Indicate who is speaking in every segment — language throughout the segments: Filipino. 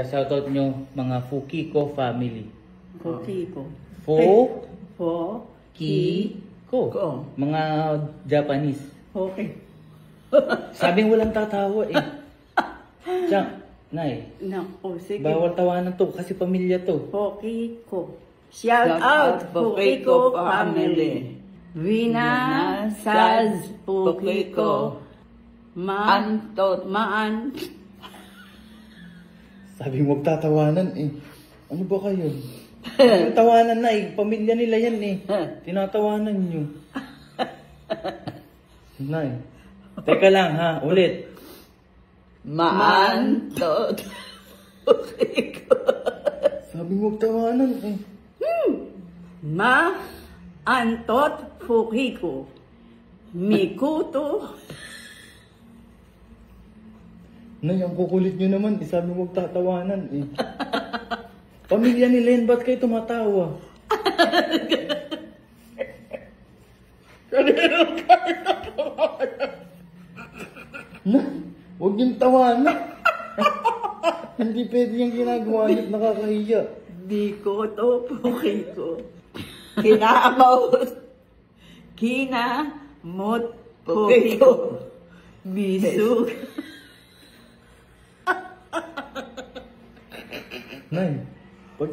Speaker 1: Shoutout nyo mga Fukiko family.
Speaker 2: Fukiko.
Speaker 1: Fukiko. Mga Japanese.
Speaker 2: Okay.
Speaker 1: Sabing walang tatawa eh. Siya, Nay.
Speaker 2: Naku, sige.
Speaker 1: Bawal tawanan to kasi pamilya to.
Speaker 2: Fukiko. Shout out Fukiko family. Vina, Saz, Fukiko. Maan.
Speaker 1: Sabi mo tatawanan eh. Ano ba kayo? Ang tawanan na eh. Pamilya nila yan eh. Tinatawanan nyo. Nay. Teka lang ha. Ulit.
Speaker 2: Maantot. Fukiko.
Speaker 1: Sabi mo tawanan eh.
Speaker 2: Maantot Fukiko. Mikuto.
Speaker 1: Nay, ang kukulit nyo naman. Sabi mo tatawanan eh. Pamilya nila yan. Ba't kayo tumatawa? Na, huwag yung tawanan. Hindi pwede yung ginagawa niyo. Nakakahiya.
Speaker 2: Mikuto Fukiko. Kinamot. Kinamot Fukiko. Bisug.
Speaker 1: Nay, pag...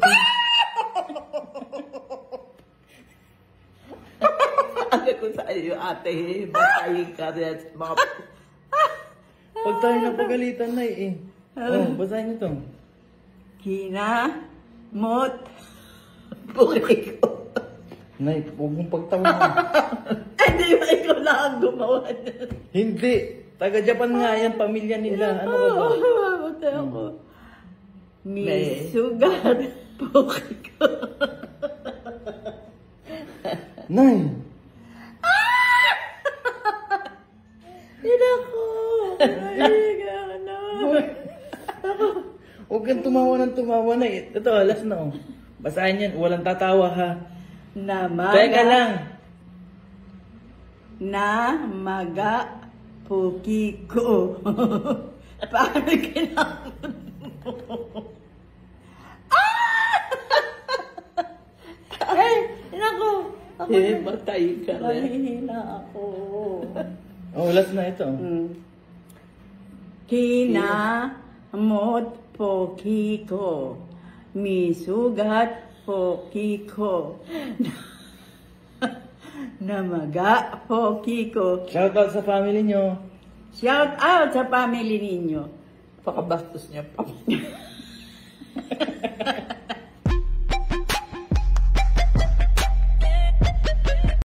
Speaker 2: Sabi ko sa iyo, ate, batayin ka rin sa mga...
Speaker 1: Pag tayo napagalitan, Nay, eh. Oh, basahin niyo to.
Speaker 2: Kinamot Fukiko.
Speaker 1: Nay, huwag mong pagtawanan.
Speaker 2: Hindi ba ikaw lang ang gumawa niyan?
Speaker 1: Hindi. Taga-Japan nga yan, pamilya nila. Ano ka ba?
Speaker 2: Matay ako. Misugat Fukiko.
Speaker 1: Nay!
Speaker 2: Inako!
Speaker 1: Huwag kang tumawa ng tumawa na. Ito, alas na oh. Basahin yan. Walang tatawa ha. Teka lang.
Speaker 2: Namaga Fukiko. Paano kinamot mo? Inako! Matay ka rin. Mahihina ako.
Speaker 1: Oh, alas na ito.
Speaker 2: Kinamot Fukiko. Misugat Fukiko. Namaga Fukiko.
Speaker 1: Shoutout sa family nyo.
Speaker 2: Shout out sa family ninyo. Pakabastos niya pa.